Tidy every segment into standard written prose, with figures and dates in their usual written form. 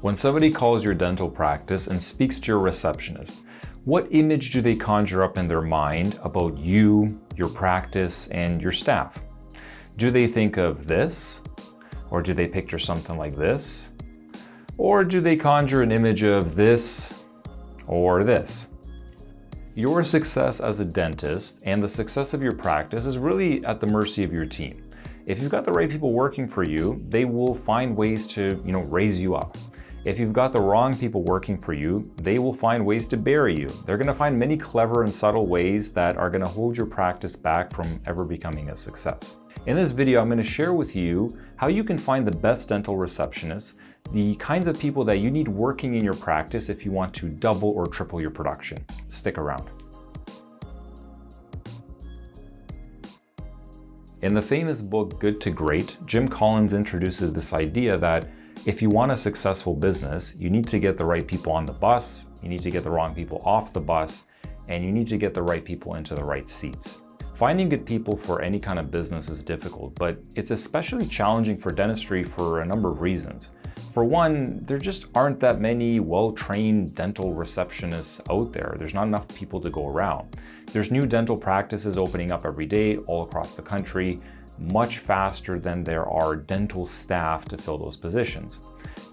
When somebody calls your dental practice and speaks to your receptionist, what image do they conjure up in their mind about you, your practice, and your staff? Do they think of this? Or do they picture something like this? Or do they conjure an image of this or this? Your success as a dentist and the success of your practice is really at the mercy of your team. If you've got the right people working for you, they will find ways to, raise you up. If you've got the wrong people working for you, they will find ways to bury you. They're going to find many clever and subtle ways that are going to hold your practice back from ever becoming a success. In this video, I'm going to share with you how you can find the best dental receptionists, the kinds of people that you need working in your practice if you want to double or triple your production. Stick around. In the famous book, Good to Great, Jim Collins introduces this idea that if you want a successful business, you need to get the right people on the bus, you need to get the wrong people off the bus, and you need to get the right people into the right seats. Finding good people for any kind of business is difficult, but it's especially challenging for dentistry for a number of reasons. For one, there just aren't that many well-trained dental receptionists out there. There's not enough people to go around. There's new dental practices opening up every day all across the country, much faster than there are dental staff to fill those positions.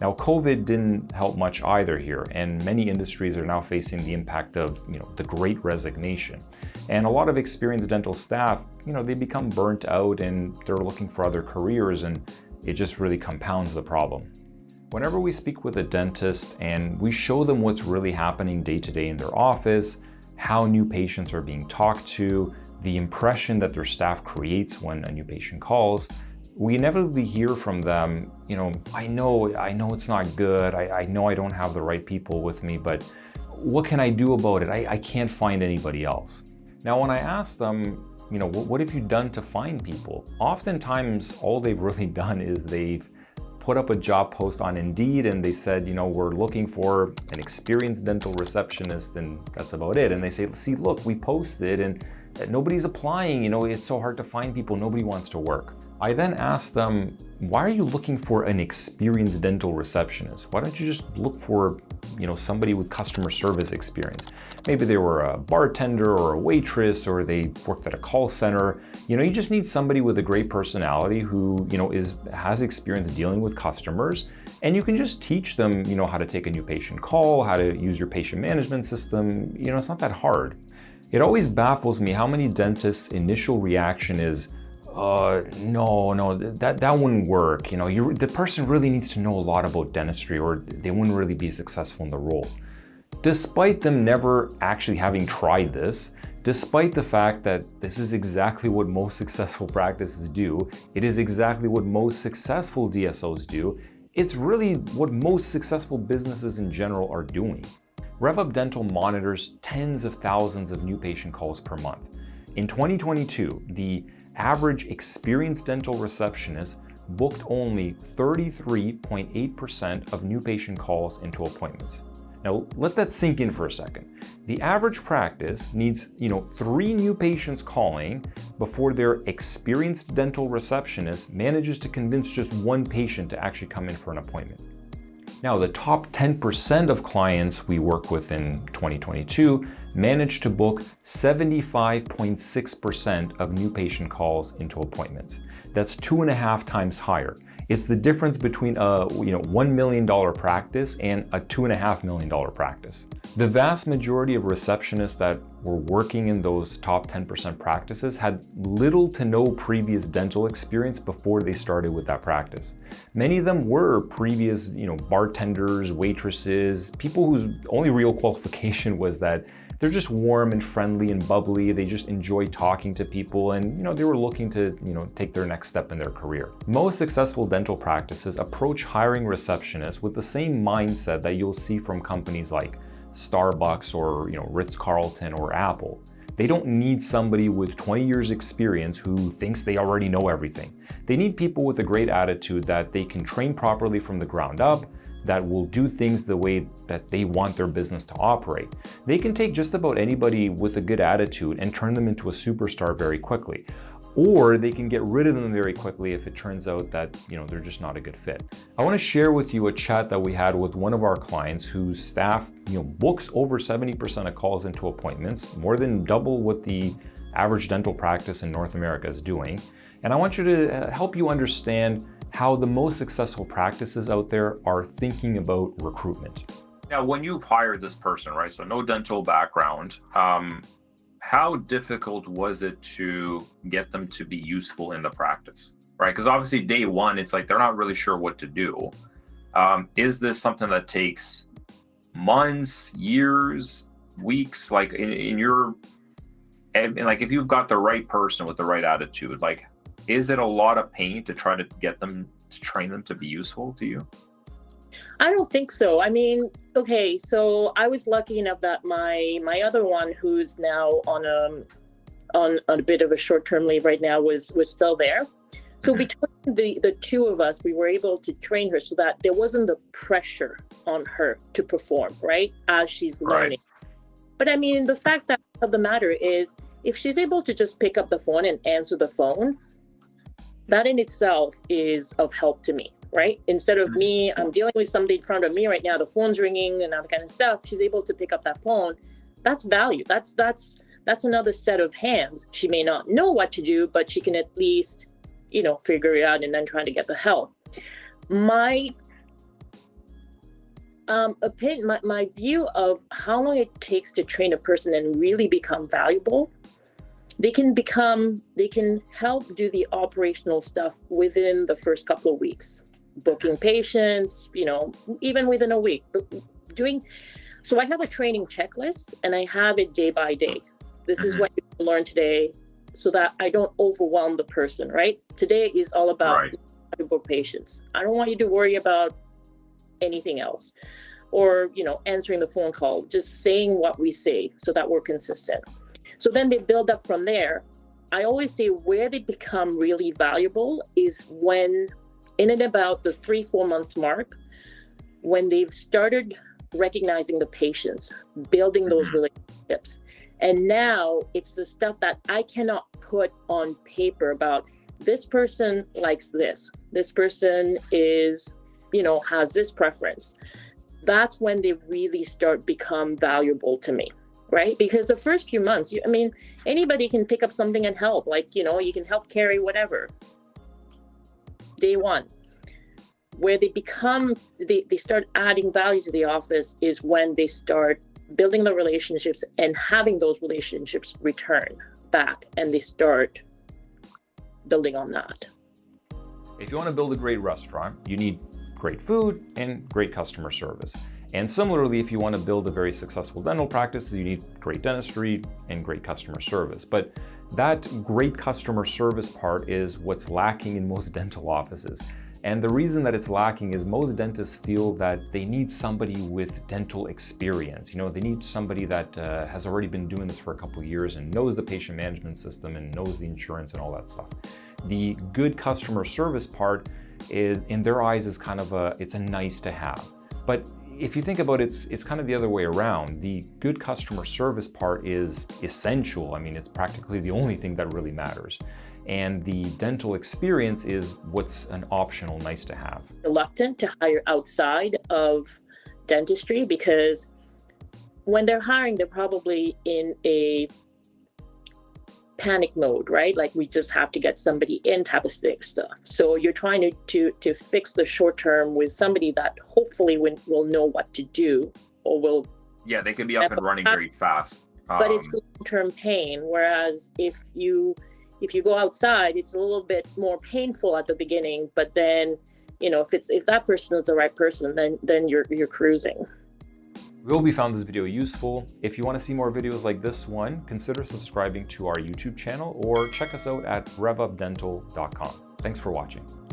Now, COVID didn't help much either here, and many industries are now facing the impact of, the Great Resignation. And a lot of experienced dental staff, they become burnt out and they're looking for other careers, and it just really compounds the problem. Whenever we speak with a dentist and we show them what's really happening day to day in their office, how new patients are being talked to, the impression that their staff creates when a new patient calls, we inevitably hear from them, I know it's not good, I know I don't have the right people with me, but what can I do about it? I can't find anybody else. Now, when I ask them, what have you done to find people? Oftentimes, all they've really done is they've put up a job post on Indeed and they said, we're looking for an experienced dental receptionist, and that's about it. And they say, see, look, we posted and nobody's applying, it's so hard to find people, nobody wants to work. I then ask them, why are you looking for an experienced dental receptionist? Why don't you just look for, somebody with customer service experience? Maybe they were a bartender or a waitress, or they worked at a call center. You just need somebody with a great personality who, has experience dealing with customers, and you can just teach them, how to take a new patient call, how to use your patient management system. It's not that hard. It always baffles me how many dentists' initial reaction is, no, that wouldn't work. The person really needs to know a lot about dentistry or they wouldn't really be successful in the role. Despite them never actually having tried this, despite the fact that this is exactly what most successful practices do, it is exactly what most successful DSOs do, it's really what most successful businesses in general are doing. RevUp Dental monitors tens of thousands of new patient calls per month. In 2022, the average experienced dental receptionist booked only 33.8% of new patient calls into appointments. Now, let that sink in for a second. The average practice needs, 3 new patients calling before their experienced dental receptionist manages to convince just one patient to actually come in for an appointment. Now, the top 10% of clients we work with in 2022 managed to book 75.6% of new patient calls into appointments. That's 2.5 times higher. It's the difference between a $1 million practice and a $2.5 million practice. The vast majority of receptionists that were working in those top 10% practices had little to no previous dental experience before they started with that practice. Many of them were previous, bartenders, waitresses, people whose only real qualification was that they're just warm and friendly and bubbly. They just enjoy talking to people, and they were looking to take their next step in their career. Most successful dental practices approach hiring receptionists with the same mindset that you'll see from companies like Starbucks or Ritz-Carlton or Apple. They don't need somebody with 20 years experience who thinks they already know everything. They need people with a great attitude that they can train properly from the ground up, that will do things the way that they want their business to operate. They can take just about anybody with a good attitude and turn them into a superstar very quickly. or they can get rid of them very quickly if it turns out that, they're just not a good fit. I want to share with you a chat that we had with one of our clients whose staff, books over 70% of calls into appointments, more than double what the average dental practice in North America is doing. And I want you to help you understand how the most successful practices out there are thinking about recruitment. Now, when you've hired this person, right, so no dental background, how difficult was it to get them to be useful in the practice, right? Because obviously day one, it's like they're not really sure what to do. Is this something that takes months, years, weeks? Like if you've got the right person with the right attitude, like, is it a lot of pain to try to get them to train them to be useful to you? I don't think so. I mean, okay, so I was lucky enough that my other one, who's now on a bit of a short-term leave right now, was still there. So between the two of us, we were able to train her so that there wasn't the pressure on her to perform, right, as she's learning. Right. But I mean, the fact of the matter is, if she's able to just pick up the phone and answer the phone, that in itself is of help to me. Right? Instead of me, I'm dealing with somebody in front of me right now, the phone's ringing and that kind of stuff. She's able to pick up that phone. That's value. That's another set of hands. She may not know what to do, but she can at least, figure it out and then try to get the help. My opinion, my view of how long it takes to train a person and really become valuable, they can help do the operational stuff within the first couple of weeks. Booking patients, even within a week. So I have a training checklist and I have it day by day. This is what you learn today so that I don't overwhelm the person, right? Today is all about how to book patients. I don't want you to worry about anything else or, answering the phone call, just saying what we say so that we're consistent. So then they build up from there. I always say where they become really valuable is when in and about the 3-4 months mark, when they've started recognizing the patients, building those relationships. And now it's the stuff that I cannot put on paper about this person likes this person is, has this preference. That's when they really start become valuable to me, right? Because the first few months, anybody can pick up something and help, like, you can help carry whatever. Day one. Where they start adding value to the office is when they start building the relationships and having those relationships return back, and they start building on that. If you want to build a great restaurant, you need great food and great customer service. And similarly, if you want to build a very successful dental practice, you need great dentistry and great customer service. But that great customer service part is what's lacking in most dental offices. And the reason that it's lacking is most dentists feel that they need somebody with dental experience. They need somebody that has already been doing this for a couple of years and knows the patient management system and knows the insurance and all that stuff. The good customer service part is, in their eyes, is kind of it's a nice to have. But if you think about it, it's kind of the other way around. The good customer service part is essential. It's practically the only thing that really matters. And the dental experience is what's an optional nice to have. Reluctant to hire outside of dentistry because when they're hiring, they're probably in a panic mode, right? Like, we just have to get somebody in type of stuff. So you're trying to fix the short term with somebody that hopefully will know what to do or will. Yeah, they can be up and running very fast. But it's long-term pain. Whereas if you go outside, it's a little bit more painful at the beginning, but then, if that person is the right person, then you're cruising. We hope you found this video useful. If you want to see more videos like this one, consider subscribing to our YouTube channel or check us out at revupdental.com. Thanks for watching.